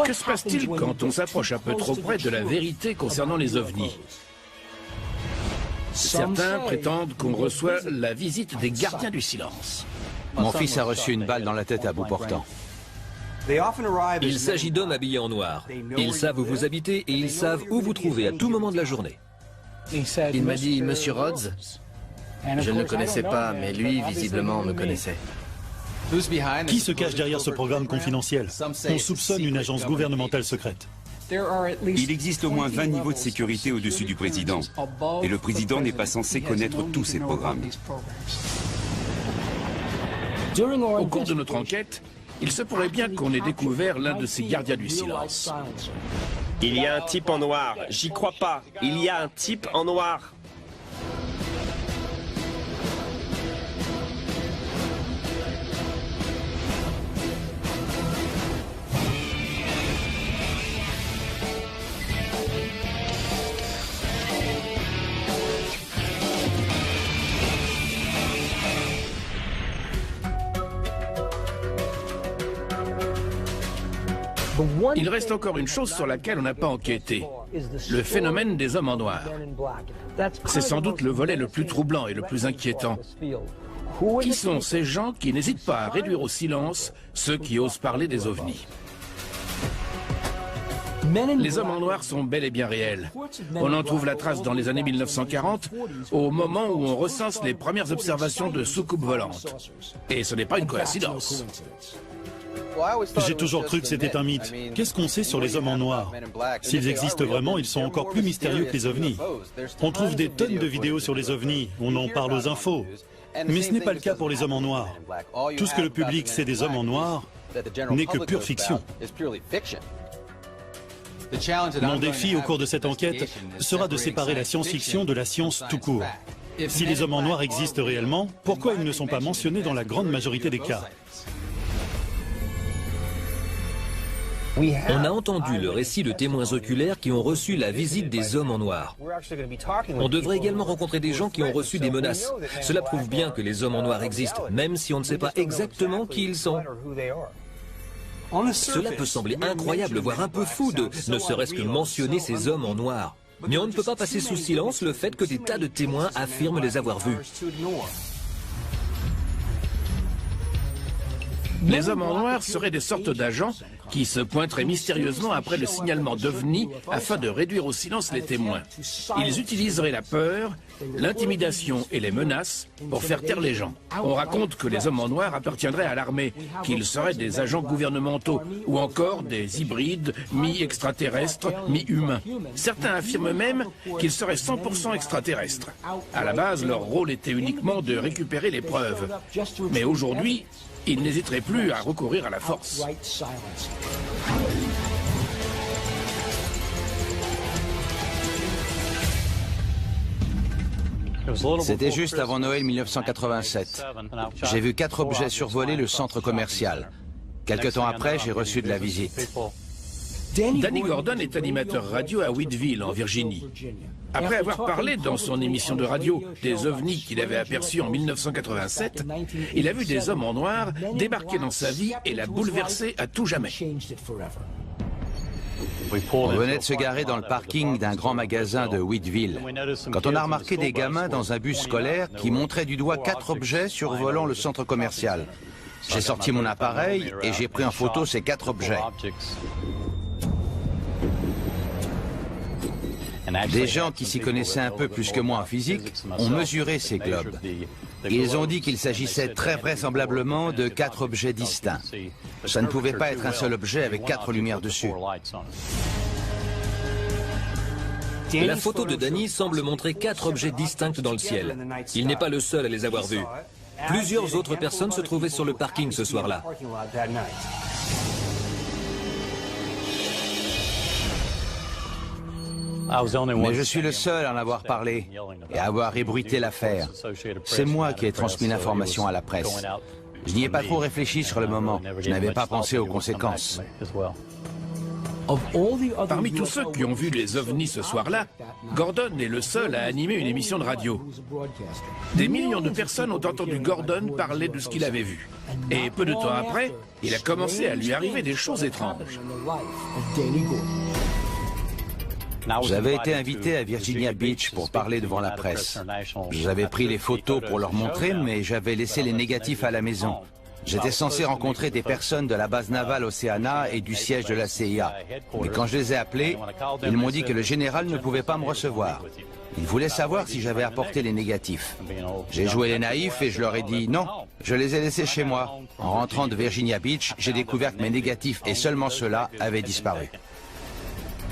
Que se passe-t-il quand on s'approche un peu trop près de la vérité concernant les ovnis? Certains prétendent qu'on reçoit la visite des gardiens du silence. Mon fils a reçu une balle dans la tête à bout portant. Il s'agit d'hommes habillés en noir. Ils savent où vous habitez et ils savent où vous trouvez à tout moment de la journée. Il m'a dit « Monsieur Rhodes ». Je ne le connaissais pas, mais lui, visiblement, me connaissait. Qui se cache derrière ce programme confidentiel? On soupçonne une agence gouvernementale secrète. Il existe au moins 20 niveaux de sécurité au-dessus du président. Et le président n'est pas censé connaître tous ces programmes. Au cours de notre enquête, il se pourrait bien qu'on ait découvert l'un de ces gardiens du silence. Il y a un type en noir. J'y crois pas. Il y a un type en noir. Il reste encore une chose sur laquelle on n'a pas enquêté. Le phénomène des hommes en noir. C'est sans doute le volet le plus troublant et le plus inquiétant. Qui sont ces gens qui n'hésitent pas à réduire au silence ceux qui osent parler des ovnis? Les hommes en noir sont bel et bien réels. On en trouve la trace dans les années 1940, au moment où on recense les premières observations de soucoupes volantes. Et ce n'est pas une coïncidence. J'ai toujours cru que c'était un mythe. Qu'est-ce qu'on sait sur les hommes en noir? S'ils existent vraiment, ils sont encore plus mystérieux que les ovnis. On trouve des tonnes de vidéos sur les ovnis, on en parle aux infos. Mais ce n'est pas le cas pour les hommes en noir. Tout ce que le public sait des hommes en noir n'est que pure fiction. Mon défi au cours de cette enquête sera de séparer la science-fiction de la science tout court. Si les hommes en noir existent réellement, pourquoi ils ne sont pas mentionnés dans la grande majorité des cas? On a entendu le récit de témoins oculaires qui ont reçu la visite des hommes en noir. On devrait également rencontrer des gens qui ont reçu des menaces. Cela prouve bien que les hommes en noir existent, même si on ne sait pas exactement qui ils sont. Cela peut sembler incroyable, voire un peu fou de ne serait-ce que mentionner ces hommes en noir. Mais on ne peut pas passer sous silence le fait que des tas de témoins affirment les avoir vus. Les hommes en noir seraient des sortes d'agents qui se pointeraient mystérieusement après le signalement d'OVNI afin de réduire au silence les témoins. Ils utiliseraient la peur, l'intimidation et les menaces pour faire taire les gens. On raconte que les hommes en noir appartiendraient à l'armée, qu'ils seraient des agents gouvernementaux ou encore des hybrides mi-extraterrestres, mi-humains. Certains affirment même qu'ils seraient 100% extraterrestres. À la base, leur rôle était uniquement de récupérer les preuves. Mais aujourd'hui, ils n'hésiteraient plus à recourir à la force. C'était juste avant Noël 1987. J'ai vu 4 objets survoler le centre commercial. Quelque temps après, j'ai reçu de la visite. Danny Gordon est animateur radio à Wheatville, en Virginie. Après avoir parlé dans son émission de radio des ovnis qu'il avait aperçus en 1987, il a vu des hommes en noir débarquer dans sa vie et la bouleverser à tout jamais. On venait de se garer dans le parking d'un grand magasin de Wheatville, quand on a remarqué des gamins dans un bus scolaire qui montraient du doigt 4 objets survolant le centre commercial. J'ai sorti mon appareil et j'ai pris en photo ces 4 objets. Des gens qui s'y connaissaient un peu plus que moi en physique ont mesuré ces globes. Ils ont dit qu'il s'agissait très vraisemblablement de 4 objets distincts. Ça ne pouvait pas être un seul objet avec 4 lumières dessus. La photo de Danny semble montrer 4 objets distincts dans le ciel. Il n'est pas le seul à les avoir vus. Plusieurs autres personnes se trouvaient sur le parking ce soir-là. Mais je suis le seul à en avoir parlé et à avoir ébruité l'affaire. C'est moi qui ai transmis l'information à la presse. Je n'y ai pas trop réfléchi sur le moment. Je n'avais pas pensé aux conséquences. Parmi tous ceux qui ont vu les ovnis ce soir-là, Gordon est le seul à animer une émission de radio. Des millions de personnes ont entendu Gordon parler de ce qu'il avait vu. Et peu de temps après, il a commencé à lui arriver des choses étranges. J'avais été invité à Virginia Beach pour parler devant la presse. J'avais pris les photos pour leur montrer, mais j'avais laissé les négatifs à la maison. J'étais censé rencontrer des personnes de la base navale Oceana et du siège de la CIA. Mais quand je les ai appelés, ils m'ont dit que le général ne pouvait pas me recevoir. Ils voulaient savoir si j'avais apporté les négatifs. J'ai joué les naïfs et je leur ai dit non, je les ai laissés chez moi. En rentrant de Virginia Beach, j'ai découvert que mes négatifs, et seulement ceux-là, avaient disparu.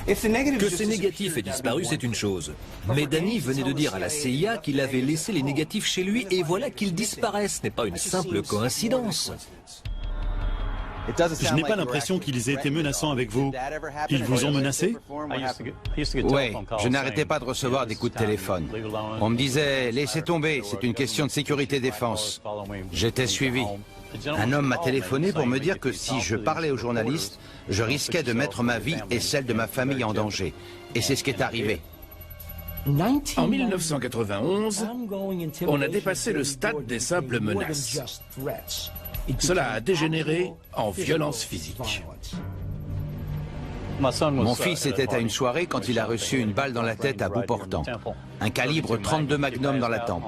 Que ces négatifs aient disparu, c'est une chose. Mais Danny venait de dire à la CIA qu'il avait laissé les négatifs chez lui et voilà qu'ils disparaissent. Ce n'est pas une simple coïncidence. Je n'ai pas l'impression qu'ils aient été menaçants avec vous. Ils vous ont menacé? Oui, je n'arrêtais pas de recevoir des coups de téléphone. On me disait, laissez tomber, c'est une question de sécurité-défense. J'étais suivi. Un homme m'a téléphoné pour me dire que si je parlais aux journalistes, je risquais de mettre ma vie et celle de ma famille en danger. Et c'est ce qui est arrivé. En 1991, on a dépassé le stade des simples menaces. Cela a dégénéré en violence physique. Mon fils était à une soirée quand il a reçu une balle dans la tête à bout portant. Un calibre 32 Magnum dans la tempe.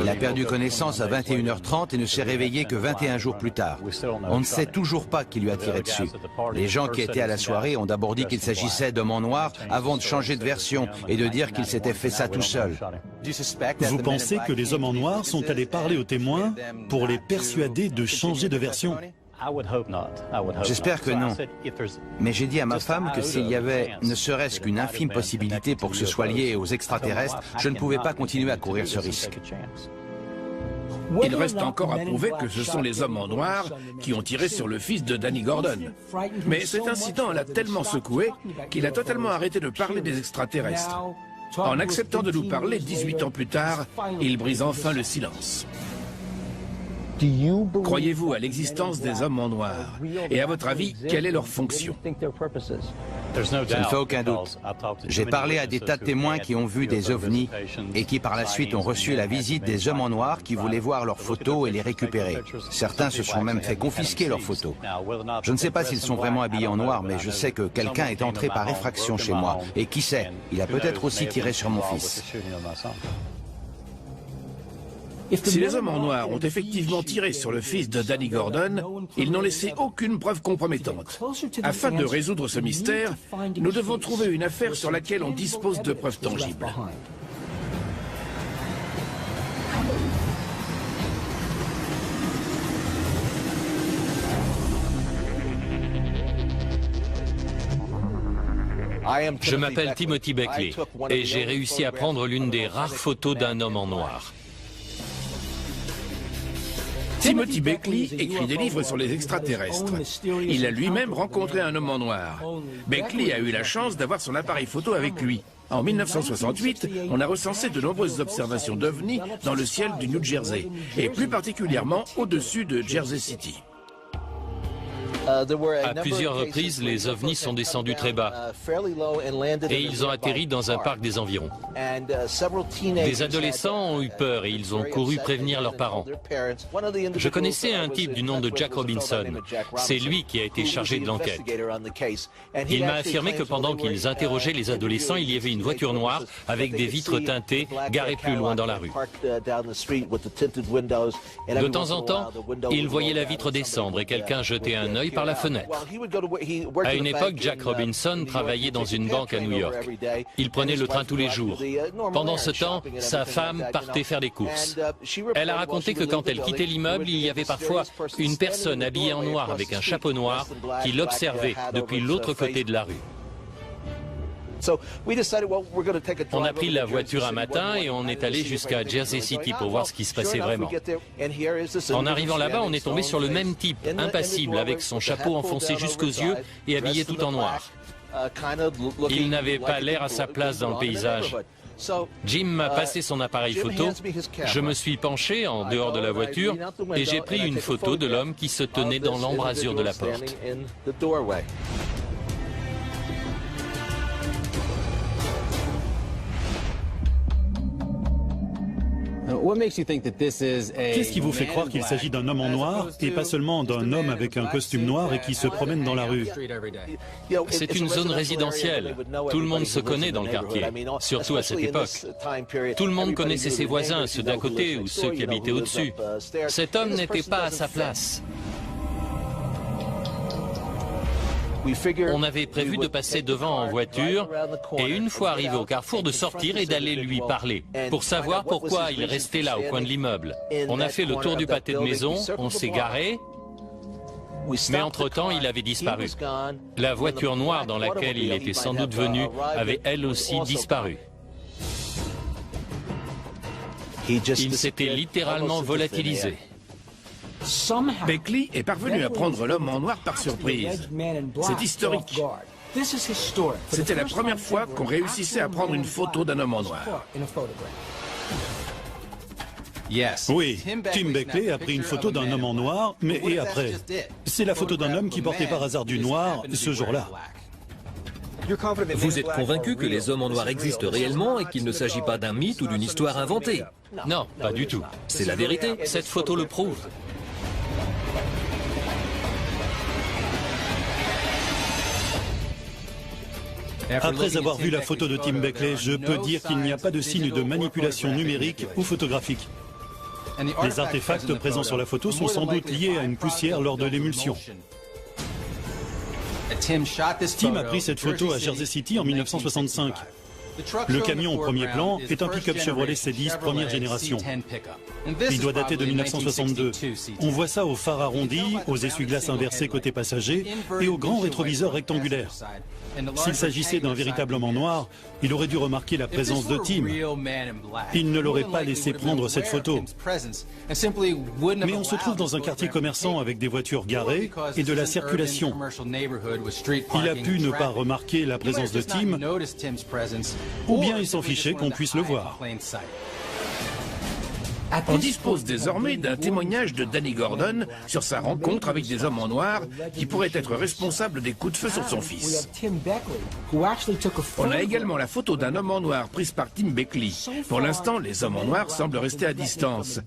Il a perdu connaissance à 21h30 et ne s'est réveillé que 21 jours plus tard. On ne sait toujours pas qui lui a tiré dessus. Les gens qui étaient à la soirée ont d'abord dit qu'il s'agissait d'hommes en noir avant de changer de version et de dire qu'il s'était fait ça tout seul. Vous pensez que les hommes en noir sont allés parler aux témoins pour les persuader de changer de version? J'espère que non. Mais j'ai dit à ma femme que s'il y avait ne serait-ce qu'une infime possibilité pour que ce soit lié aux extraterrestres, je ne pouvais pas continuer à courir ce risque. Il reste encore à prouver que ce sont les hommes en noir qui ont tiré sur le fils de Danny Gordon. Mais cet incident l'a tellement secoué qu'il a totalement arrêté de parler des extraterrestres. En acceptant de nous parler 18 ans plus tard, il brise enfin le silence. Croyez-vous à l'existence des hommes en noir? Et à votre avis, quelle est leur fonction? Ça ne fait aucun doute. J'ai parlé à des tas de témoins qui ont vu des ovnis et qui par la suite ont reçu la visite des hommes en noir qui voulaient voir leurs photos et les récupérer. Certains se sont même fait confisquer leurs photos. Je ne sais pas s'ils sont vraiment habillés en noir, mais je sais que quelqu'un est entré par effraction chez moi. Et qui sait, il a peut-être aussi tiré sur mon fils. Si les hommes en noir ont effectivement tiré sur le fils de Danny Gordon, ils n'ont laissé aucune preuve compromettante. Afin de résoudre ce mystère, nous devons trouver une affaire sur laquelle on dispose de preuves tangibles. Je m'appelle Timothy Beckley et j'ai réussi à prendre l'une des rares photos d'un homme en noir. Timothy Beckley écrit des livres sur les extraterrestres. Il a lui-même rencontré un homme en noir. Beckley a eu la chance d'avoir son appareil photo avec lui. En 1968, on a recensé de nombreuses observations d'ovnis dans le ciel du New Jersey, et plus particulièrement au-dessus de Jersey City. À plusieurs reprises, les ovnis sont descendus très bas et ils ont atterri dans un parc des environs. Des adolescents ont eu peur et ils ont couru prévenir leurs parents. Je connaissais un type du nom de Jack Robinson. C'est lui qui a été chargé de l'enquête. Il m'a affirmé que pendant qu'ils interrogeaient les adolescents, il y avait une voiture noire avec des vitres teintées garée plus loin dans la rue. De temps en temps, il voyait la vitre descendre et quelqu'un jetait un œil par la fenêtre. À une époque, Jack Robinson travaillait dans une banque à New York. Il prenait le train tous les jours. Pendant ce temps, sa femme partait faire des courses. Elle a raconté que quand elle quittait l'immeuble, il y avait parfois une personne habillée en noir avec un chapeau noir qui l'observait depuis l'autre côté de la rue. On a pris la voiture un matin et on est allé jusqu'à Jersey City pour voir ce qui se passait vraiment. En arrivant là-bas, on est tombé sur le même type, impassible, avec son chapeau enfoncé jusqu'aux yeux et habillé tout en noir. Il n'avait pas l'air à sa place dans le paysage. Jim m'a passé son appareil photo, je me suis penché en dehors de la voiture et j'ai pris une photo de l'homme qui se tenait dans l'embrasure de la porte. Qu'est-ce qui vous fait croire qu'il s'agit d'un homme en noir et pas seulement d'un homme avec un costume noir et qui se promène dans la rue? C'est une zone résidentielle. Tout le monde se connaît dans le quartier, surtout à cette époque. Tout le monde connaissait ses voisins, ceux d'à côté ou ceux qui habitaient au-dessus. Cet homme n'était pas à sa place. On avait prévu de passer devant en voiture et une fois arrivé au carrefour de sortir et d'aller lui parler pour savoir pourquoi il restait là au coin de l'immeuble. On a fait le tour du pâté de maison, on s'est garé, mais entre-temps il avait disparu. La voiture noire dans laquelle il était sans doute venu avait elle aussi disparu. Il s'était littéralement volatilisé. Beckley est parvenu à prendre l'homme en noir par surprise. C'est historique. C'était la première fois qu'on réussissait à prendre une photo d'un homme en noir. Oui, Tim Beckley a pris une photo d'un homme en noir, mais et après? C'est la photo d'un homme qui portait par hasard du noir ce jour-là. Vous êtes convaincu que les hommes en noir existent réellement et qu'il ne s'agit pas d'un mythe ou d'une histoire inventée? Non, pas du tout. C'est la vérité. Cette photo le prouve. Après avoir vu la photo de Tim Beckley, je peux dire qu'il n'y a pas de signe de manipulation numérique ou photographique. Les artefacts présents sur la photo sont sans doute liés à une poussière lors de l'émulsion. Tim a pris cette photo à Jersey City en 1965. Le camion au premier plan est un pick-up Chevrolet C10 première génération. Il doit dater de 1962. On voit ça aux phares arrondis, aux essuie-glaces inversés côté passager et aux grands rétroviseurs rectangulaires. S'il s'agissait d'un véritable homme en noir, il aurait dû remarquer la présence de Tim. Il ne l'aurait pas laissé prendre cette photo. Mais on se trouve dans un quartier commerçant avec des voitures garées et de la circulation. Il a pu ne pas remarquer la présence de Tim, ou bien il s'en fichait qu'on puisse le voir. On dispose désormais d'un témoignage de Danny Gordon sur sa rencontre avec des hommes en noir qui pourraient être responsables des coups de feu sur son fils. On a également la photo d'un homme en noir prise par Tim Beckley. Pour l'instant, les hommes en noir semblent rester à distance.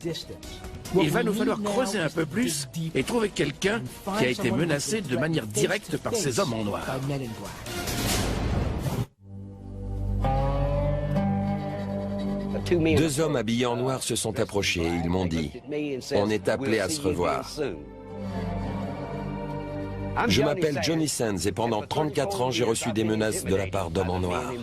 Il va nous falloir creuser un peu plus et trouver quelqu'un qui a été menacé de manière directe par ces hommes en noir. Deux hommes habillés en noir se sont approchés et ils m'ont dit « On est appelé à se revoir ». Je m'appelle Johnny Sands et pendant 34 ans, j'ai reçu des menaces de la part d'hommes en noir.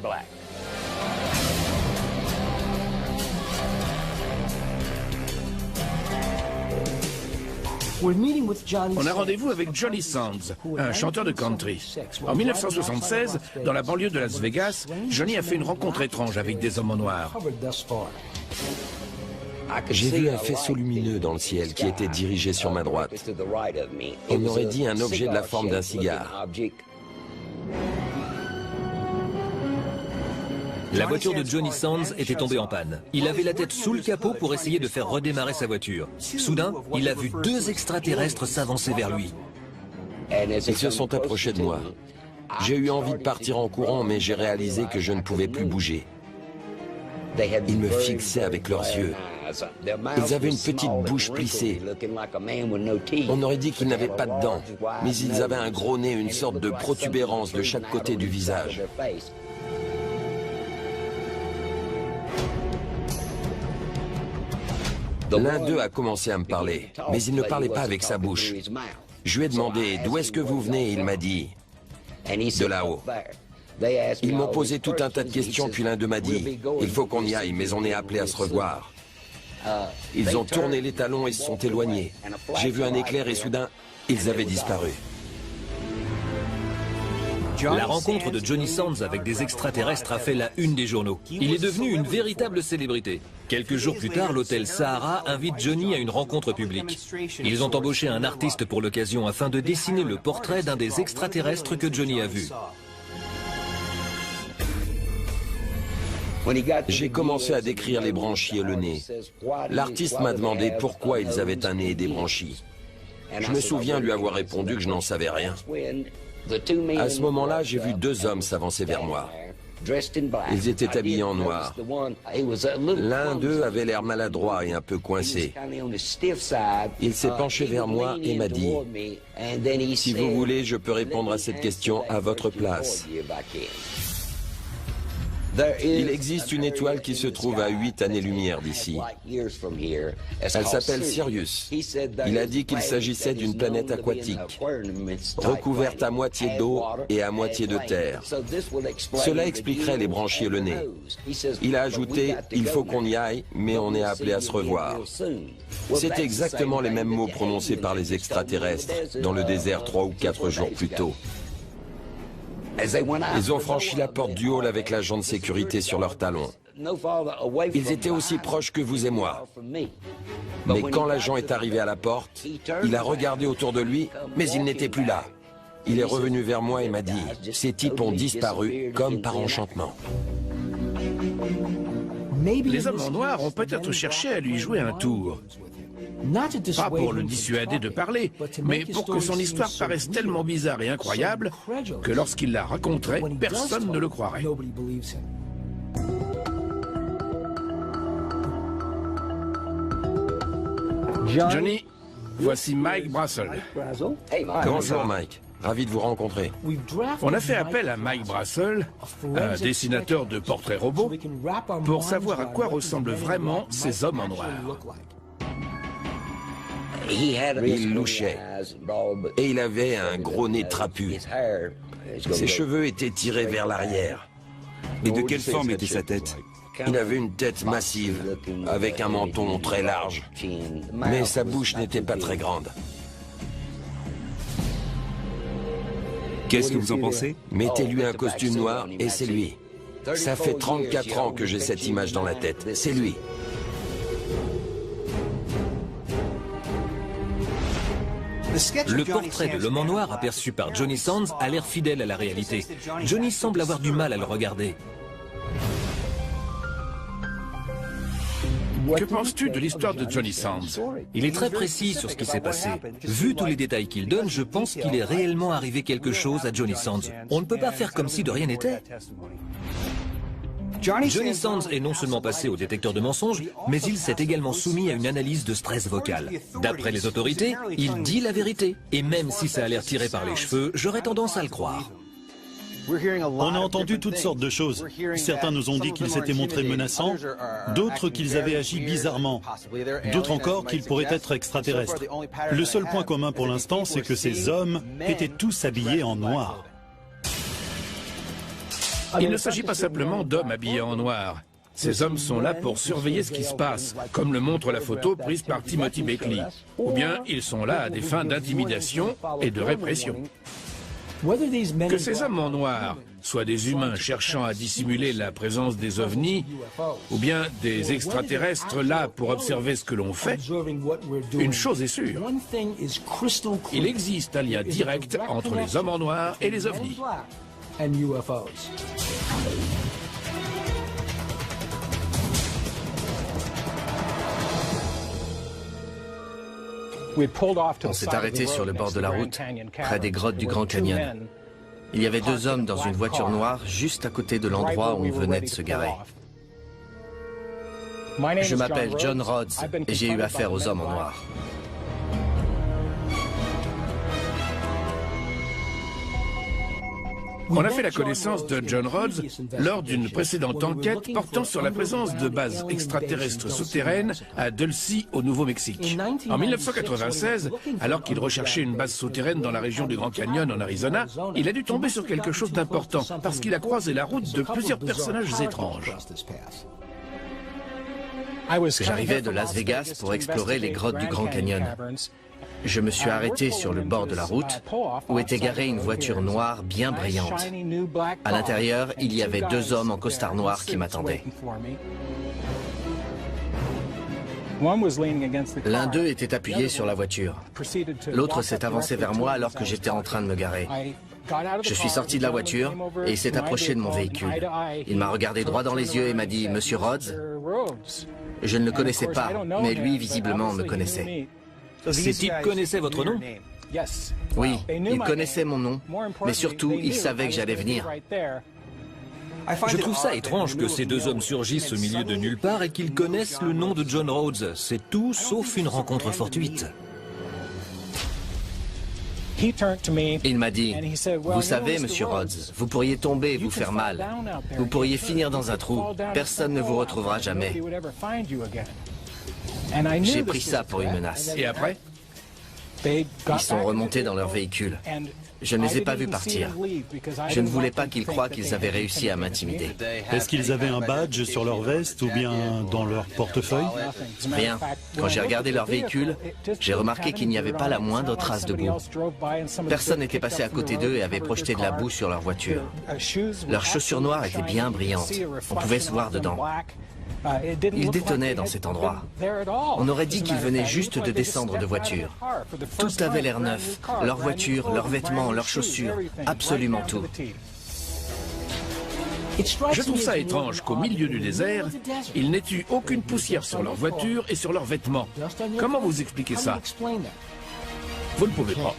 On a rendez-vous avec Johnny Sands, un chanteur de country. En 1976, dans la banlieue de Las Vegas, Johnny a fait une rencontre étrange avec des hommes en noir. J'ai vu un faisceau lumineux dans le ciel qui était dirigé sur ma droite. On aurait dit un objet de la forme d'un cigare. La voiture de Johnny Sands était tombée en panne. Il avait la tête sous le capot pour essayer de faire redémarrer sa voiture. Soudain, il a vu deux extraterrestres s'avancer vers lui. Ils se sont approchés de moi. J'ai eu envie de partir en courant, mais j'ai réalisé que je ne pouvais plus bouger. Ils me fixaient avec leurs yeux. Ils avaient une petite bouche plissée. On aurait dit qu'ils n'avaient pas de dents, mais ils avaient un gros nez, une sorte de protubérance de chaque côté du visage. L'un d'eux a commencé à me parler, mais il ne parlait pas avec sa bouche. Je lui ai demandé « D'où est-ce que vous venez ?» Il m'a dit « De là-haut ». Ils m'ont posé tout un tas de questions, puis l'un d'eux m'a dit « Il faut qu'on y aille, mais on est appelé à se revoir ». Ils ont tourné les talons et se sont éloignés. J'ai vu un éclair et soudain, ils avaient disparu. La rencontre de Johnny Sands avec des extraterrestres a fait la une des journaux. Il est devenu une véritable célébrité. Quelques jours plus tard, l'hôtel Sahara invite Johnny à une rencontre publique. Ils ont embauché un artiste pour l'occasion afin de dessiner le portrait d'un des extraterrestres que Johnny a vu. J'ai commencé à décrire les branchies et le nez. L'artiste m'a demandé pourquoi ils avaient un nez et des branchies. Je me souviens lui avoir répondu que je n'en savais rien. À ce moment-là, j'ai vu deux hommes s'avancer vers moi. Ils étaient habillés en noir. L'un d'eux avait l'air maladroit et un peu coincé. Il s'est penché vers moi et m'a dit « Si vous voulez, je peux répondre à cette question à votre place. » Il existe une étoile qui se trouve à 8 années-lumière d'ici. Elle s'appelle Sirius. Il a dit qu'il s'agissait d'une planète aquatique, recouverte à moitié d'eau et à moitié de terre. Cela expliquerait les branchies et le nez. Il a ajouté « Il faut qu'on y aille, mais on est appelé à se revoir ». C'est exactement les mêmes mots prononcés par les extraterrestres dans le désert 3 ou 4 jours plus tôt. Ils ont franchi la porte du hall avec l'agent de sécurité sur leurs talons. Ils étaient aussi proches que vous et moi. Mais quand l'agent est arrivé à la porte, il a regardé autour de lui, mais il n'était plus là. Il est revenu vers moi et m'a dit « Ces types ont disparu comme par enchantement. » Les hommes en noir ont peut-être cherché à lui jouer un tour. Pas pour le dissuader de parler, mais pour que son histoire paraisse tellement bizarre et incroyable que lorsqu'il la raconterait, personne ne le croirait. Johnny, voici Mike Brassel. Bonjour Mike, ravi de vous rencontrer. On a fait appel à Mike Brassel, un dessinateur de portraits robots, pour savoir à quoi ressemblent vraiment ces hommes en noir. Il louchait et il avait un gros nez trapu. Ses cheveux étaient tirés vers l'arrière. Et de quelle forme était sa tête? Il avait une tête massive, avec un menton très large, mais sa bouche n'était pas très grande. Qu'est-ce que vous en pensez? Mettez-lui un costume noir et c'est lui. Ça fait 34 ans que j'ai cette image dans la tête. C'est lui. Le portrait de l'homme en noir aperçu par Johnny Sands a l'air fidèle à la réalité. Johnny semble avoir du mal à le regarder. Que penses-tu de l'histoire de Johnny Sands? Il est très précis sur ce qui s'est passé. Vu tous les détails qu'il donne, je pense qu'il est réellement arrivé quelque chose à Johnny Sands. On ne peut pas faire comme si de rien n'était. Johnny Sands est non seulement passé au détecteur de mensonges, mais il s'est également soumis à une analyse de stress vocal. D'après les autorités, il dit la vérité. Et même si ça a l'air tiré par les cheveux, j'aurais tendance à le croire. On a entendu toutes sortes de choses. Certains nous ont dit qu'ils s'étaient montrés menaçants, d'autres qu'ils avaient agi bizarrement, d'autres encore qu'ils pourraient être extraterrestres. Le seul point commun pour l'instant, c'est que ces hommes étaient tous habillés en noir. Il ne s'agit pas simplement d'hommes habillés en noir. Ces hommes sont là pour surveiller ce qui se passe, comme le montre la photo prise par Timothy Beckley. Ou bien ils sont là à des fins d'intimidation et de répression. Que ces hommes en noir soient des humains cherchant à dissimuler la présence des ovnis, ou bien des extraterrestres là pour observer ce que l'on fait, une chose est sûre. Il existe un lien direct entre les hommes en noir et les ovnis. On s'est arrêté sur le bord de la route, près des grottes du Grand Canyon. Il y avait deux hommes dans une voiture noire juste à côté de l'endroit où ils venaient de se garer. Je m'appelle John Rhodes et j'ai eu affaire aux hommes en noir. On a fait la connaissance de John Rhodes lors d'une précédente enquête portant sur la présence de bases extraterrestres souterraines à Dulce, au Nouveau-Mexique. En 1996, alors qu'il recherchait une base souterraine dans la région du Grand Canyon en Arizona, il a dû tomber sur quelque chose d'important parce qu'il a croisé la route de plusieurs personnages étranges. J'arrivais de Las Vegas pour explorer les grottes du Grand Canyon. Je me suis arrêté sur le bord de la route où était garée une voiture noire bien brillante. À l'intérieur, il y avait deux hommes en costard noir qui m'attendaient. L'un d'eux était appuyé sur la voiture. L'autre s'est avancé vers moi alors que j'étais en train de me garer. Je suis sorti de la voiture et il s'est approché de mon véhicule. Il m'a regardé droit dans les yeux et m'a dit « Monsieur Rhodes ?» Je ne le connaissais pas, mais lui, visiblement, me connaissait. Ces types connaissaient votre nom? Oui, ils connaissaient mon nom, mais surtout, ils savaient que j'allais venir. Je trouve ça étrange que ces deux hommes surgissent au milieu de nulle part et qu'ils connaissent le nom de John Rhodes. C'est tout sauf une rencontre fortuite. Il m'a dit, vous savez, monsieur Rhodes, vous pourriez tomber et vous faire mal. Vous pourriez finir dans un trou. Personne ne vous retrouvera jamais. J'ai pris ça pour une menace. Et après? Ils sont remontés dans leur véhicule. Je ne les ai pas vus partir. Je ne voulais pas qu'ils croient qu'ils avaient réussi à m'intimider. Est-ce qu'ils avaient un badge sur leur veste ou bien dans leur portefeuille? Rien. Quand j'ai regardé leur véhicule, j'ai remarqué qu'il n'y avait pas la moindre trace de boue. Personne n'était passé à côté d'eux et avait projeté de la boue sur leur voiture. Leurs chaussures noires étaient bien brillantes. On pouvait se voir dedans. Ils détonnaient dans cet endroit. On aurait dit qu'ils venaient juste de descendre de voiture. Tout avait l'air neuf. Leur voiture, leurs vêtements, leurs chaussures, absolument tout. Je trouve ça étrange qu'au milieu du désert, ils n'aient eu aucune poussière sur leur voiture et sur leurs vêtements. Comment vous expliquez ça? Vous ne pouvez pas.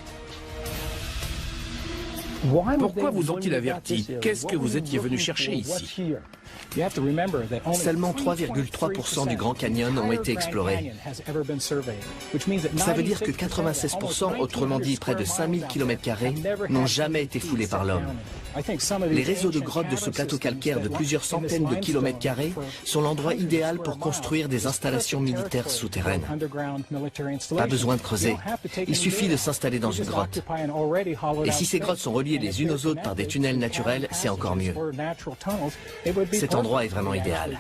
Pourquoi vous ont-ils averti? Qu'est-ce que vous étiez venu chercher ici? Seulement 3,3% du Grand Canyon ont été explorés. Ça veut dire que 96%, autrement dit près de 5000 km², n'ont jamais été foulés par l'homme. Les réseaux de grottes de ce plateau calcaire de plusieurs centaines de kilomètres carrés sont l'endroit idéal pour construire des installations militaires souterraines. Pas besoin de creuser. Il suffit de s'installer dans une grotte. Et si ces grottes sont reliées les unes aux autres par des tunnels naturels, c'est encore mieux. Cet endroit est vraiment idéal.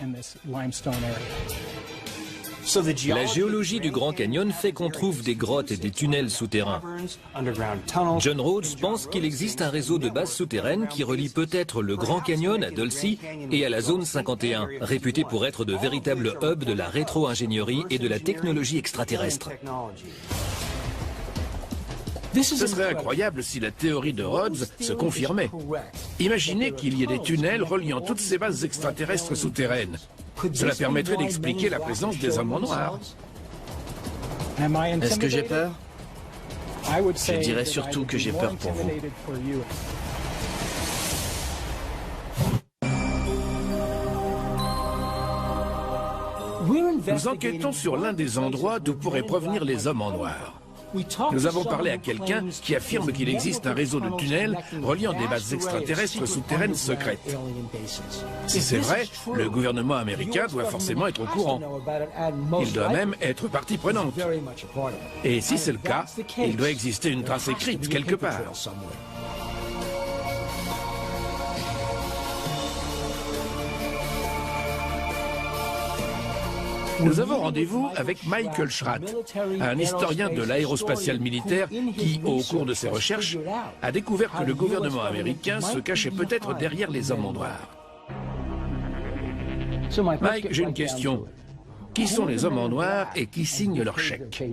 La géologie du Grand Canyon fait qu'on trouve des grottes et des tunnels souterrains. John Rhodes pense qu'il existe un réseau de bases souterraines qui relie peut-être le Grand Canyon à Dulce et à la zone 51, réputée pour être de véritables hubs de la rétro-ingénierie et de la technologie extraterrestre. Ce serait incroyable si la théorie de Rhodes se confirmait. Imaginez qu'il y ait des tunnels reliant toutes ces bases extraterrestres souterraines. Cela permettrait d'expliquer la présence des hommes en noir. Est-ce que j'ai peur? Je dirais surtout que j'ai peur pour vous. Nous enquêtons sur l'un des endroits d'où pourraient provenir les hommes en noir. Nous avons parlé à quelqu'un qui affirme qu'il existe un réseau de tunnels reliant des bases extraterrestres souterraines secrètes. Si c'est vrai, le gouvernement américain doit forcément être au courant. Il doit même être partie prenante. Et si c'est le cas, il doit exister une trace écrite quelque part. Nous avons rendez-vous avec Michael Schratt, un historien de l'aérospatiale militaire qui, au cours de ses recherches, a découvert que le gouvernement américain se cachait peut-être derrière les hommes en noir. Mike, j'ai une question. Qui sont les hommes en noir et qui signent leurs chèques?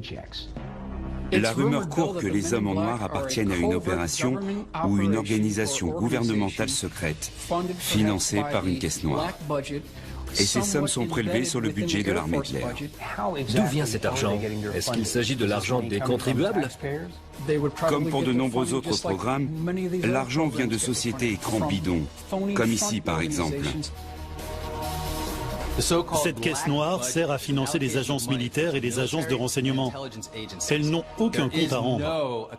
La rumeur court que les hommes en noir appartiennent à une opération ou une organisation gouvernementale secrète, financée par une caisse noire. Et ces sommes sont prélevées sur le budget de l'armée de l'air. D'où vient cet argent? Est-ce qu'il s'agit de l'argent des contribuables? Comme pour de nombreux autres programmes, l'argent vient de sociétés écrans bidons, comme ici par exemple. Cette caisse noire sert à financer les agences militaires et les agences de renseignement. Elles n'ont aucun compte à rendre.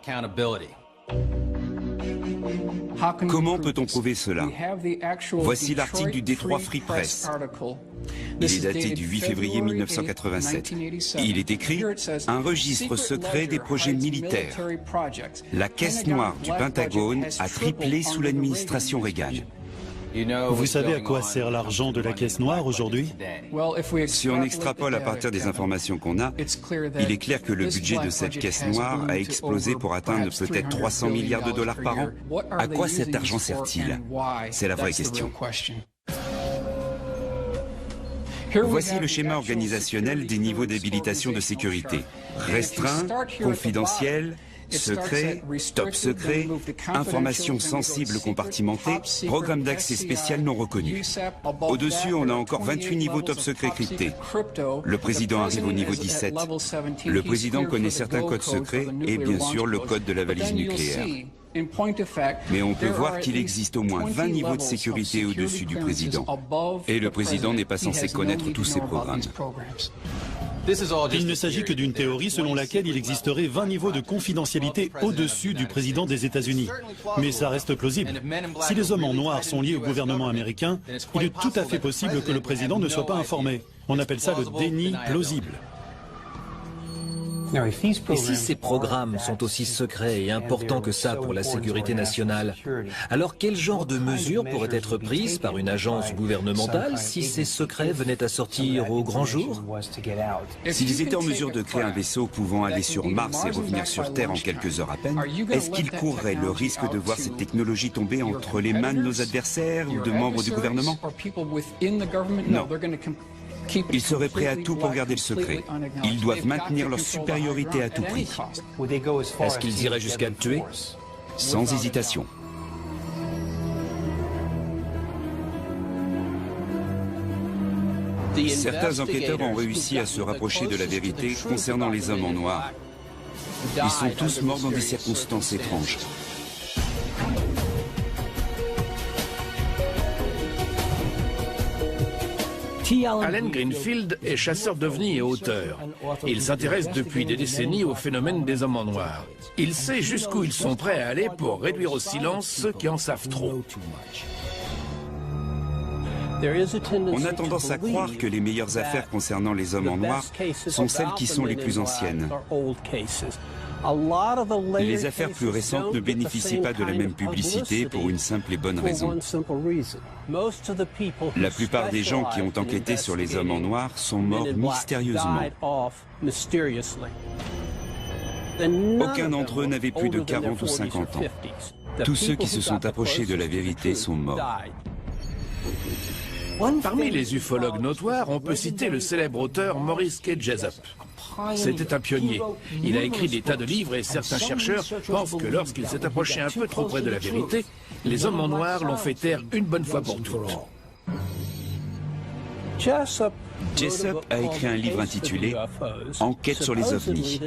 Comment peut-on prouver cela? Voici l'article du Detroit Free Press. Il est daté du 8 février 1987. Et il est écrit « Un registre secret des projets militaires. La caisse noire du Pentagone a triplé sous l'administration Reagan. » Vous savez à quoi sert l'argent de la caisse noire aujourd'hui? Si on extrapole à partir des informations qu'on a, il est clair que le budget de cette caisse noire a explosé pour atteindre peut-être 300 milliards de dollars par an. À quoi cet argent sert-il? C'est la vraie question. Voici le schéma organisationnel des niveaux d'habilitation de sécurité. Restreint, confidentiel, secret, top secret, informations sensibles compartimentées, programme d'accès spécial non reconnu. Au-dessus, on a encore 28 niveaux top secret cryptés. Le président arrive au niveau 17. Le président connaît certains codes secrets et bien sûr le code de la valise nucléaire. Mais on peut voir qu'il existe au moins 20 niveaux de sécurité au-dessus du président. Et le président n'est pas censé connaître tous ces programmes. Il ne s'agit que d'une théorie selon laquelle il existerait 20 niveaux de confidentialité au-dessus du président des États-Unis. Mais ça reste plausible. Si les hommes en noir sont liés au gouvernement américain, il est tout à fait possible que le président ne soit pas informé. On appelle ça le déni plausible. Et si ces programmes sont aussi secrets et importants que ça pour la sécurité nationale, alors quel genre de mesures pourraient être prises par une agence gouvernementale si ces secrets venaient à sortir au grand jour? S'ils étaient en mesure de créer un vaisseau pouvant aller sur Mars et revenir sur Terre en quelques heures à peine, est-ce qu'ils courraient le risque de voir cette technologie tomber entre les mains de nos adversaires ou de membres du gouvernement? Non. Ils seraient prêts à tout pour garder le secret. Ils doivent maintenir leur supériorité à tout prix. Est-ce qu'ils iraient jusqu'à tuer? Sans hésitation. Certains enquêteurs ont réussi à se rapprocher de la vérité concernant les hommes en noir. Ils sont tous morts dans des circonstances étranges. Allen Greenfield est chasseur d'ovnis et auteur. Il s'intéresse depuis des décennies au phénomène des hommes en noir. Il sait jusqu'où ils sont prêts à aller pour réduire au silence ceux qui en savent trop. On a tendance à croire que les meilleures affaires concernant les hommes en noir sont celles qui sont les plus anciennes. Les affaires plus récentes ne bénéficient pas de la même publicité pour une simple et bonne raison. La plupart des gens qui ont enquêté sur les hommes en noir sont morts mystérieusement. Aucun d'entre eux n'avait plus de 40 ou 50 ans. Tous ceux qui se sont approchés de la vérité sont morts. Parmi les ufologues notoires, on peut citer le célèbre auteur Maurice K. Jessup. C'était un pionnier. Il a écrit des tas de livres et certains chercheurs pensent que lorsqu'il s'est approché un peu trop près de la vérité, les hommes en noir l'ont fait taire une bonne fois pour toutes. Jessup a écrit un livre intitulé « Enquête sur les ovnis ».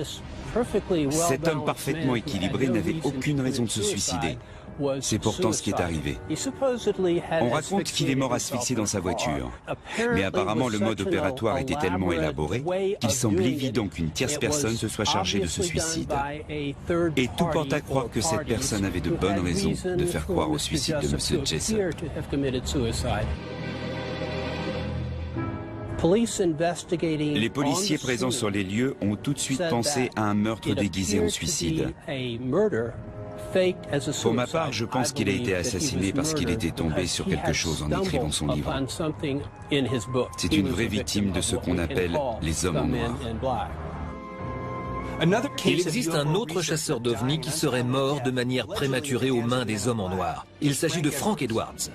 Cet homme parfaitement équilibré n'avait aucune raison de se suicider. C'est pourtant ce qui est arrivé. On raconte qu'il est mort asphyxié dans sa voiture. Mais apparemment, le mode opératoire était tellement élaboré qu'il semble évident qu'une tierce personne se soit chargée de ce suicide. Et tout porte à croire que cette personne avait de bonnes raisons de faire croire au suicide de M. Jessup. Les policiers présents sur les lieux ont tout de suite pensé à un meurtre déguisé en suicide. Pour ma part, je pense qu'il a été assassiné parce qu'il était tombé sur quelque chose en écrivant son livre. C'est une vraie victime de ce qu'on appelle les hommes en noir. Il existe un autre chasseur d'ovnis qui serait mort de manière prématurée aux mains des hommes en noir. Il s'agit de Frank Edwards.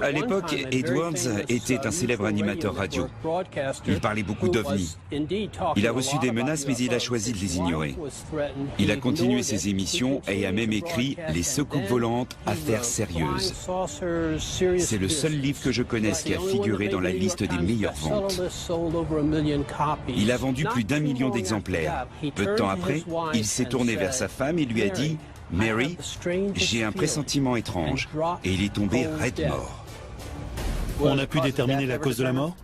À l'époque, Edwards était un célèbre animateur radio. Il parlait beaucoup d'ovnis. Il a reçu des menaces, mais il a choisi de les ignorer. Il a continué ses émissions et a même écrit « Les soucoupes volantes, affaires sérieuses ». C'est le seul livre que je connaisse qui a figuré dans la liste des meilleures ventes. Il a vendu plus d'1 million d'exemplaires. Peu de temps après, il s'est tourné vers sa femme et lui a dit « Mary, j'ai un pressentiment étrange. » Et il est tombé raide mort. On a pu déterminer la cause de la mort?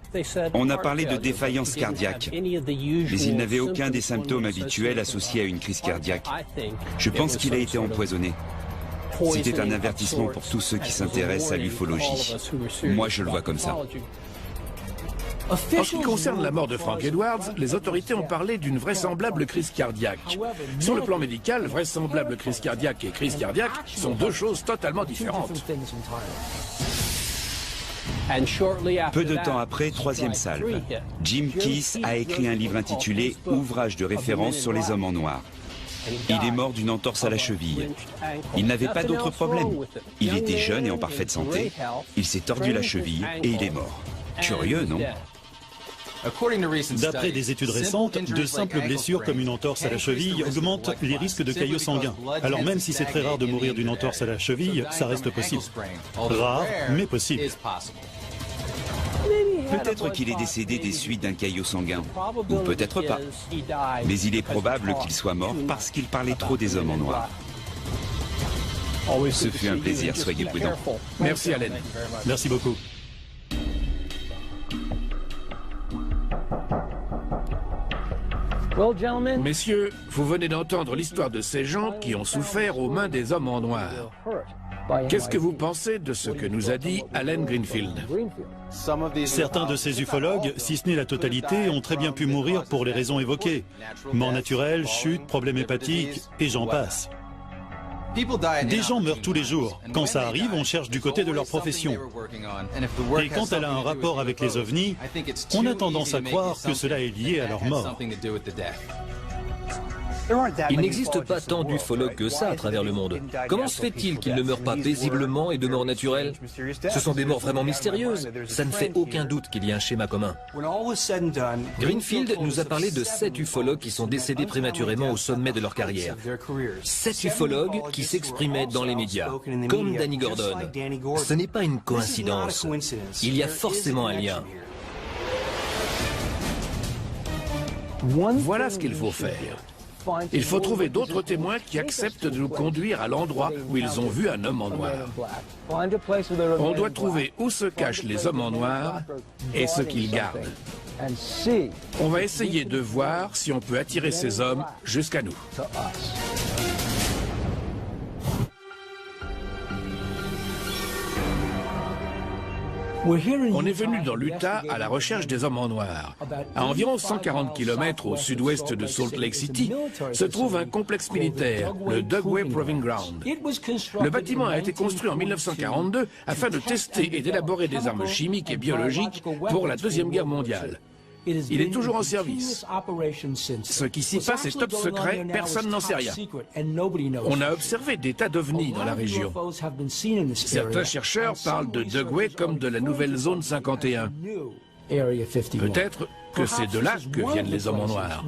On a parlé de défaillance cardiaque, mais il n'avait aucun des symptômes habituels associés à une crise cardiaque. Je pense qu'il a été empoisonné. C'était un avertissement pour tous ceux qui s'intéressent à l'ufologie. Moi, je le vois comme ça. En ce qui concerne la mort de Frank Edwards, les autorités ont parlé d'une vraisemblable crise cardiaque. Sur le plan médical, vraisemblable crise cardiaque et crise cardiaque sont deux choses totalement différentes. Peu de temps après, troisième salve. Jim Keith a écrit un livre intitulé « Ouvrage de référence sur les hommes en noir ». Il est mort d'une entorse à la cheville. Il n'avait pas d'autre problème. Il était jeune et en parfaite santé. Il s'est tordu la cheville et il est mort. Curieux, non ? D'après des études récentes, de simples blessures comme une entorse à la cheville augmentent les risques de caillots sanguins. Alors même si c'est très rare de mourir d'une entorse à la cheville, ça reste possible. Rare, mais possible. Peut-être qu'il est décédé des suites d'un caillot sanguin, ou peut-être pas. Mais il est probable qu'il soit mort parce qu'il parlait trop des hommes en noir. Ce fut un plaisir, soyez prudents. Merci Allen. Merci beaucoup. Messieurs, vous venez d'entendre l'histoire de ces gens qui ont souffert aux mains des hommes en noir. Qu'est-ce que vous pensez de ce que nous a dit Allen Greenfield? Certains de ces ufologues, si ce n'est la totalité, ont très bien pu mourir pour les raisons évoquées. Mort naturelle, chute, problèmes hépatiques, et j'en passe. Des gens meurent tous les jours. Quand ça arrive, on cherche du côté de leur profession. Et quand elle a un rapport avec les ovnis, on a tendance à croire que cela est lié à leur mort. Il n'existe pas tant d'ufologues que ça à travers le monde. Comment se fait-il qu'ils ne meurent pas paisiblement et de mort naturelle? Ce sont des morts vraiment mystérieuses. Ça ne fait aucun doute qu'il y a un schéma commun. Greenfield nous a parlé de 7 ufologues qui sont décédés prématurément au sommet de leur carrière. 7 ufologues qui s'exprimaient dans les médias, comme Danny Gordon. Ce n'est pas une coïncidence. Il y a forcément un lien. Voilà ce qu'il faut faire. Il faut trouver d'autres témoins qui acceptent de nous conduire à l'endroit où ils ont vu un homme en noir. On doit trouver où se cachent les hommes en noir et ce qu'ils gardent. On va essayer de voir si on peut attirer ces hommes jusqu'à nous. On est venu dans l'Utah à la recherche des hommes en noir. À environ 140 km au sud-ouest de Salt Lake City se trouve un complexe militaire, le Dugway Proving Ground. Le bâtiment a été construit en 1942 afin de tester et d'élaborer des armes chimiques et biologiques pour la Deuxième Guerre mondiale. Il est toujours en service. Ce qui s'y passe est top secret, personne n'en sait rien. On a observé des tas d'ovnis dans la région. Certains chercheurs parlent de Dugway comme de la nouvelle zone 51. Peut-être que c'est de là que viennent les hommes en noir.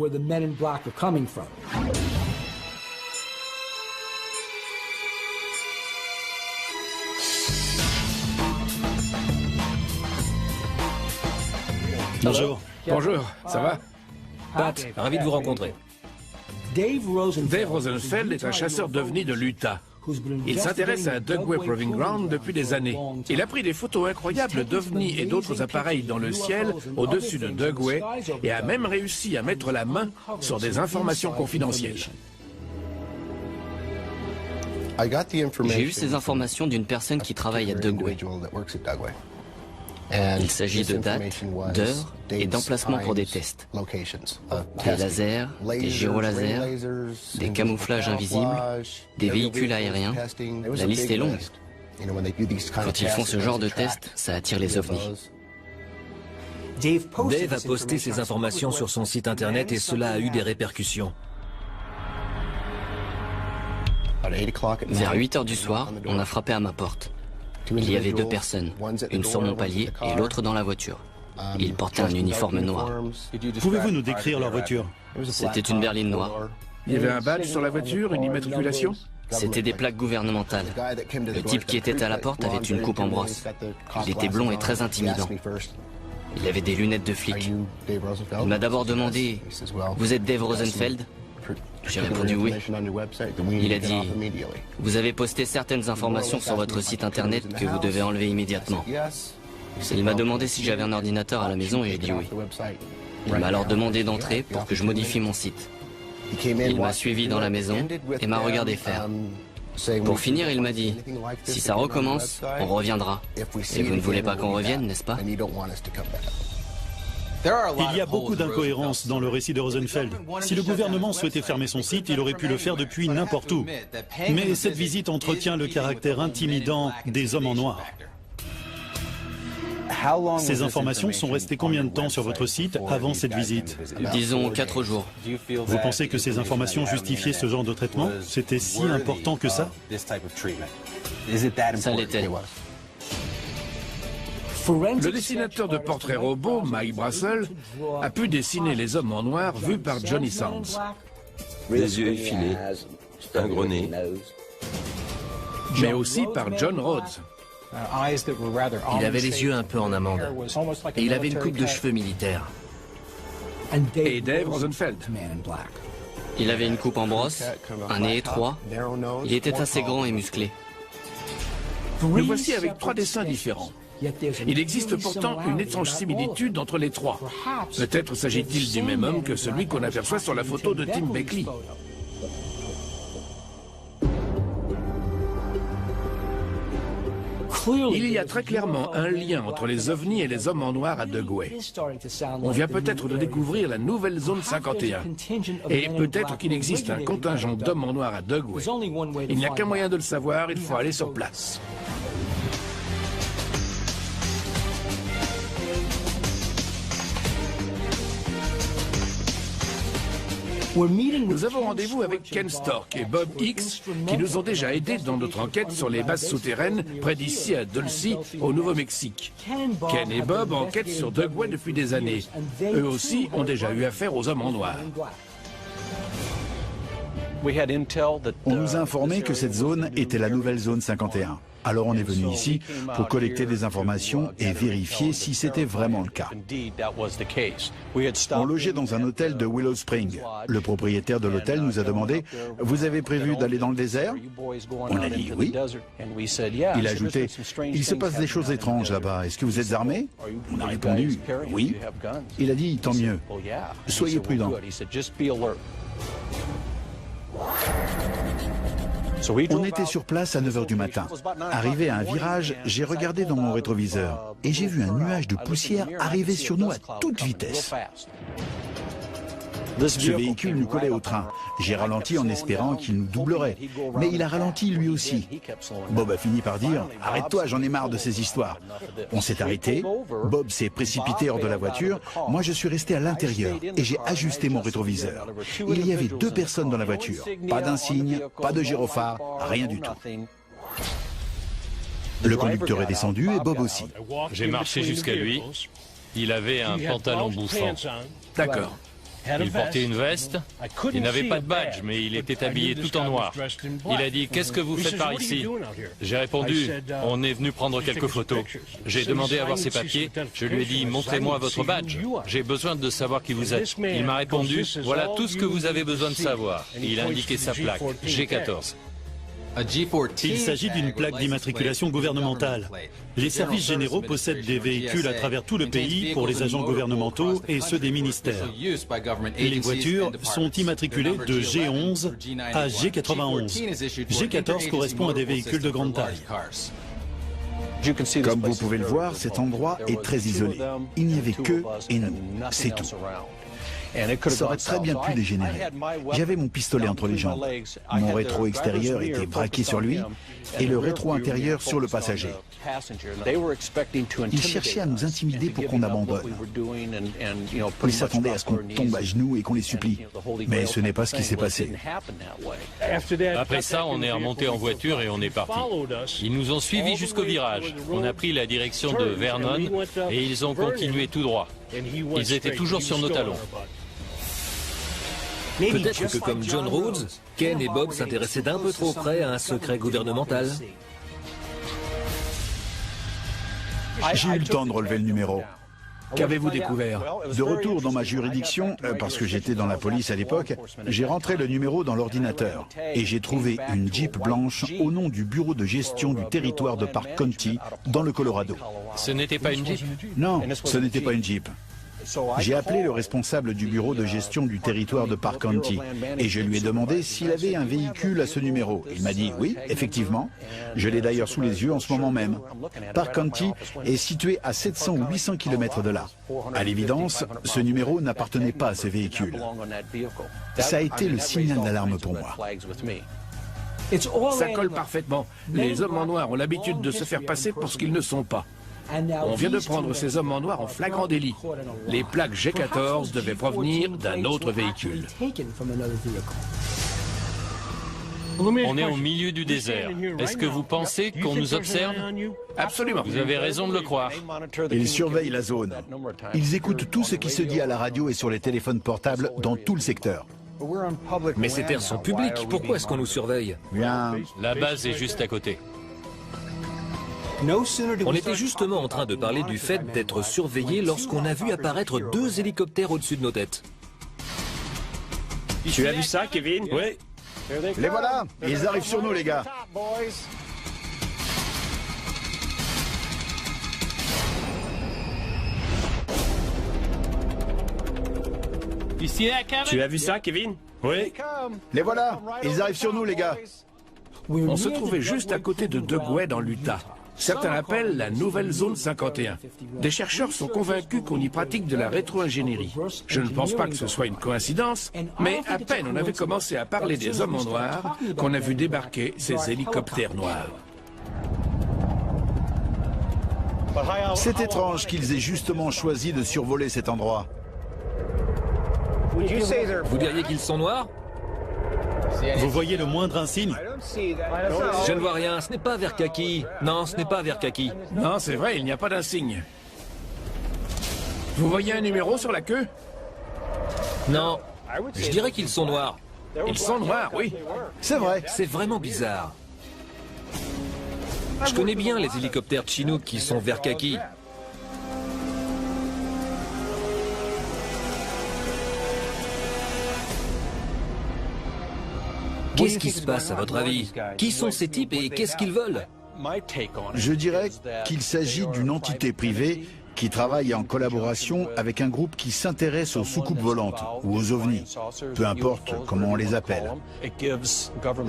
Bonjour. Bonjour, ça va? Pat, ravi de vous rencontrer. Dave Rosenfeld est un chasseur d'ovnis de l'Utah. Il s'intéresse à Dugway Proving Ground depuis des années. Il a pris des photos incroyables d'ovnis et d'autres appareils dans le ciel au-dessus de Dugway et a même réussi à mettre la main sur des informations confidentielles. J'ai eu ces informations d'une personne qui travaille à Dugway. Il s'agit de dates, d'heures et d'emplacements pour des tests. Des lasers, des gyrolasers, des camouflages invisibles, des véhicules aériens. La liste est longue. Quand ils font ce genre de tests, ça attire les ovnis. Dave a posté ces informations sur son site internet et cela a eu des répercussions. Vers 8 heures du soir, on a frappé à ma porte. Il y avait 2 personnes, une sur mon palier et l'autre dans la voiture. Ils portaient un uniforme noir. Pouvez-vous nous décrire leur voiture? C'était une berline noire. Il y avait un badge sur la voiture, une immatriculation? C'était des plaques gouvernementales. Le type qui était à la porte avait une coupe en brosse. Il était blond et très intimidant. Il avait des lunettes de flic. Il m'a d'abord demandé « Vous êtes Dave Rosenfeld ?» J'ai répondu oui. Il a dit « Vous avez posté certaines informations sur votre site internet que vous devez enlever immédiatement. » Il m'a demandé si j'avais un ordinateur à la maison et j'ai dit oui. Il m'a alors demandé d'entrer pour que je modifie mon site. Il m'a suivi dans la maison et m'a regardé faire. Pour finir, il m'a dit « Si ça recommence, on reviendra. Et vous ne voulez pas qu'on revienne, n'est-ce pas ?» Il y a beaucoup d'incohérences dans le récit de Rosenfeld. Si le gouvernement souhaitait fermer son site, il aurait pu le faire depuis n'importe où. Mais cette visite entretient le caractère intimidant des hommes en noir. Ces informations sont restées combien de temps sur votre site avant cette visite? Disons 4 jours. Vous pensez que ces informations justifiaient ce genre de traitement? C'était si important que ça? Ça l'était. Le dessinateur de portraits robots, Mike Brassel, a pu dessiner les hommes en noir vus par Johnny Sands. Des yeux effilés, un gros nez. Mais aussi par John Rhodes. Il avait les yeux un peu en amande. Et il avait une coupe de cheveux militaire. Et Dave Rosenfeld. Il avait une coupe en brosse, un nez étroit. Il était assez grand et musclé. Le voici avec 3 dessins différents. Il existe pourtant une étrange similitude entre les 3. Peut-être s'agit-il du même homme que celui qu'on aperçoit sur la photo de Tim Beckley. Il y a très clairement un lien entre les ovnis et les hommes en noir à Dugway. On vient peut-être de découvrir la nouvelle zone 51. Et peut-être qu'il existe un contingent d'hommes en noir à Dugway. Il n'y a qu'un moyen de le savoir, il faut aller sur place. Nous avons rendez-vous avec Ken Stork et Bob Hicks qui nous ont déjà aidés dans notre enquête sur les bases souterraines près d'ici à Dulce, au Nouveau-Mexique. Ken et Bob enquêtent sur Dugway depuis des années. Eux aussi ont déjà eu affaire aux hommes en noir. On nous a informé que cette zone était la nouvelle zone 51. Alors on est venu ici pour collecter des informations et vérifier si c'était vraiment le cas. On logeait dans un hôtel de Willow Spring. Le propriétaire de l'hôtel nous a demandé « Vous avez prévu d'aller dans le désert ?» On a dit « Oui ». Il a ajouté « Il se passe des choses étranges là-bas. Est-ce que vous êtes armés ?» On a répondu « Oui ». Il a dit « Tant mieux. Soyez prudents. » On était sur place à 9h du matin. Arrivé à un virage, j'ai regardé dans mon rétroviseur et j'ai vu un nuage de poussière arriver sur nous à toute vitesse. Ce véhicule nous collait au train. J'ai ralenti en espérant qu'il nous doublerait. Mais il a ralenti lui aussi. Bob a fini par dire « Arrête-toi, j'en ai marre de ces histoires ». On s'est arrêté. Bob s'est précipité hors de la voiture. Moi, je suis resté à l'intérieur et j'ai ajusté mon rétroviseur. Il y avait 2 personnes dans la voiture. Pas d'insigne, pas de gyrophare, rien du tout. Le conducteur est descendu et Bob aussi. J'ai marché jusqu'à lui. Il avait un pantalon bouffant. D'accord. Il portait une veste, il n'avait pas de badge, mais il était habillé tout en noir. Il a dit « Qu'est-ce que vous faites par ici ?» J'ai répondu « On est venu prendre quelques photos. » J'ai demandé à voir ses papiers. Je lui ai dit « Montrez-moi votre badge. J'ai besoin de savoir qui vous êtes. » Il m'a répondu « Voilà tout ce que vous avez besoin de savoir. » Il a indiqué sa plaque, G14. Il s'agit d'une plaque d'immatriculation gouvernementale. Les services généraux possèdent des véhicules à travers tout le pays pour les agents gouvernementaux et ceux des ministères. Les voitures sont immatriculées de G11 à G91. G14 correspond à des véhicules de grande taille. Comme vous pouvez le voir, cet endroit est très isolé. Il n'y avait qu'eux et nous, c'est tout. Ça aurait très bien pu dégénérer. J'avais mon pistolet entre les jambes. Mon rétro extérieur était braqué sur lui et le rétro intérieur sur le passager. Ils cherchaient à nous intimider pour qu'on abandonne. Ils s'attendaient à ce qu'on tombe à genoux et qu'on les supplie. Mais ce n'est pas ce qui s'est passé. Après ça, on est remonté en voiture et on est parti. Ils nous ont suivis jusqu'au virage. On a pris la direction de Vernon et ils ont continué tout droit. Ils étaient toujours sur nos talons. Peut-être que comme John Rhodes, Ken et Bob s'intéressaient d'un peu trop près à un secret gouvernemental. J'ai eu le temps de relever le numéro. Qu'avez-vous découvert? De retour dans ma juridiction, parce que j'étais dans la police à l'époque, j'ai rentré le numéro dans l'ordinateur et j'ai trouvé une Jeep blanche au nom du bureau de gestion du territoire de Park County dans le Colorado. Ce n'était pas une Jeep? Non, ce n'était pas une Jeep. J'ai appelé le responsable du bureau de gestion du territoire de Park County et je lui ai demandé s'il avait un véhicule à ce numéro. Il m'a dit oui, effectivement. Je l'ai d'ailleurs sous les yeux en ce moment même. Park County est situé à 700 ou 800 km de là. À l'évidence, ce numéro n'appartenait pas à ces véhicules. Ça a été le signal d'alarme pour moi. Ça colle parfaitement. Les hommes en noir ont l'habitude de se faire passer pour ce qu'ils ne sont pas. On vient de prendre ces hommes en noir en flagrant délit. Les plaques G14 devaient provenir d'un autre véhicule. On est au milieu du désert. Est-ce que vous pensez qu'on nous observe? Absolument. Vous avez raison de le croire. Ils surveillent la zone. Ils écoutent tout ce qui se dit à la radio et sur les téléphones portables dans tout le secteur. Mais ces terres sont publiques. Pourquoi est-ce qu'on nous surveille? Bien. La base est juste à côté. On était justement en train de parler du fait d'être surveillé lorsqu'on a vu apparaître 2 hélicoptères au-dessus de nos têtes. Tu as vu ça, Kevin? Oui. Les voilà, ils arrivent sur nous, les gars. Tu as vu ça, Kevin? Oui. Les voilà, ils arrivent sur nous, les gars. On se trouvait juste à côté de Dugway dans l'Utah. Certains l'appellent la nouvelle zone 51. Des chercheurs sont convaincus qu'on y pratique de la rétro-ingénierie. Je ne pense pas que ce soit une coïncidence, mais à peine on avait commencé à parler des hommes en noir qu'on a vu débarquer ces hélicoptères noirs. C'est étrange qu'ils aient justement choisi de survoler cet endroit. Vous diriez qu'ils sont noirs? Vous voyez le moindre insigne? Je ne vois rien, ce n'est pas vert kaki. Non, ce n'est pas vert kaki. Non, c'est vrai, il n'y a pas d'insigne. Vous voyez un numéro sur la queue? Non, je dirais qu'ils sont noirs. Ils sont noirs, oui. C'est vrai. C'est vraiment bizarre. Je connais bien les hélicoptères Chinook qui sont vert kaki. Qu'est-ce qui se passe à votre avis? Qui sont ces types et qu'est-ce qu'ils veulent? Je dirais qu'il s'agit d'une entité privée qui travaille en collaboration avec un groupe qui s'intéresse aux soucoupes volantes ou aux ovnis, peu importe comment on les appelle.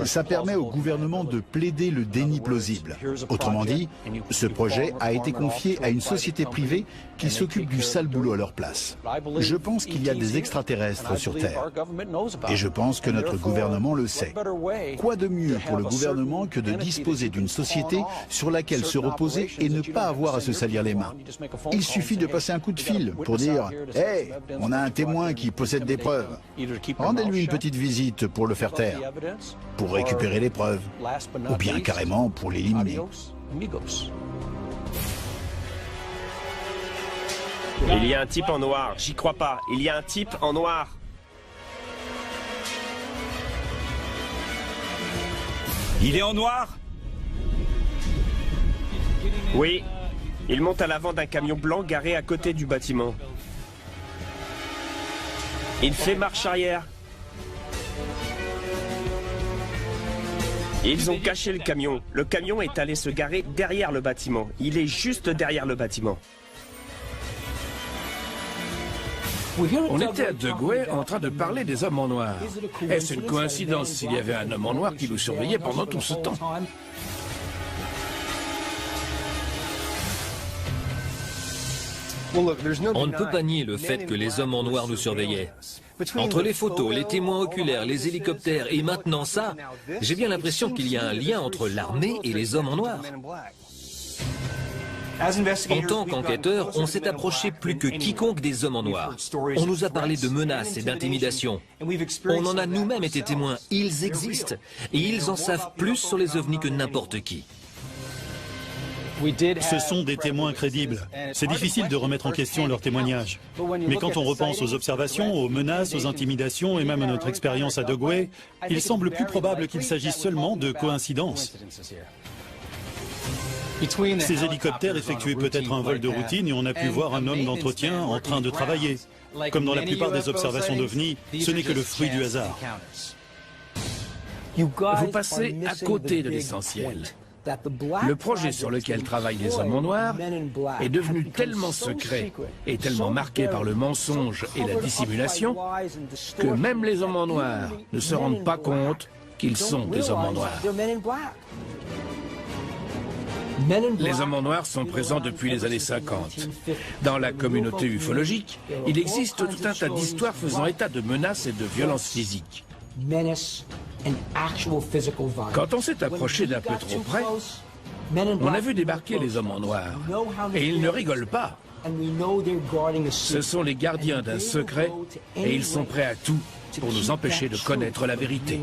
Ça permet au gouvernement de plaider le déni plausible. Autrement dit, ce projet a été confié à une société privée qui s'occupe du sale boulot à leur place. Je pense qu'il y a des extraterrestres sur Terre. Et je pense que notre gouvernement le sait. Quoi de mieux pour le gouvernement que de disposer d'une société sur laquelle se reposer et ne pas avoir à se salir les mains? Il suffit de passer un coup de fil pour dire « Hey, on a un témoin qui possède des preuves. Rendez-lui une petite visite pour le faire taire, pour récupérer les preuves, ou bien carrément pour l'éliminer. » Il y a un type en noir, j'y crois pas. Il y a un type en noir. Il est en noir? Oui. Il monte à l'avant d'un camion blanc garé à côté du bâtiment. Il fait marche arrière. Ils ont caché le camion. Le camion est allé se garer derrière le bâtiment. Il est juste derrière le bâtiment. On était à Dugway en train de parler des hommes en noir. Est-ce une coïncidence s'il y avait un homme en noir qui nous surveillait pendant tout ce temps? On ne peut pas nier le fait que les hommes en noir nous surveillaient. Entre les photos, les témoins oculaires, les hélicoptères et maintenant ça, j'ai bien l'impression qu'il y a un lien entre l'armée et les hommes en noir. En tant qu'enquêteurs, on s'est approché plus que quiconque des hommes en noir. On nous a parlé de menaces et d'intimidation. On en a nous-mêmes été témoins. Ils existent. Et ils en savent plus sur les ovnis que n'importe qui. Ce sont des témoins crédibles. C'est difficile de remettre en question leurs témoignages. Mais quand on repense aux observations, aux menaces, aux intimidations et même à notre expérience à Dugway, il semble plus probable qu'il s'agisse seulement de coïncidences. Ces hélicoptères effectuaient peut-être un vol de routine et on a pu voir un homme d'entretien en train de travailler. Comme dans la plupart des observations d'OVNI, ce n'est que le fruit du hasard. Vous passez à côté de l'essentiel. Le projet sur lequel travaillent les hommes en noir est devenu tellement secret et tellement marqué par le mensonge et la dissimulation que même les hommes en noir ne se rendent pas compte qu'ils sont des hommes en noir. Les hommes en noir sont présents depuis les années 50. Dans la communauté ufologique, il existe tout un tas d'histoires faisant état de menaces et de violences physiques. Quand on s'est approché d'un peu trop près, on a vu débarquer les hommes en noir. Et ils ne rigolent pas. Ce sont les gardiens d'un secret et ils sont prêts à tout pour nous empêcher de connaître la vérité.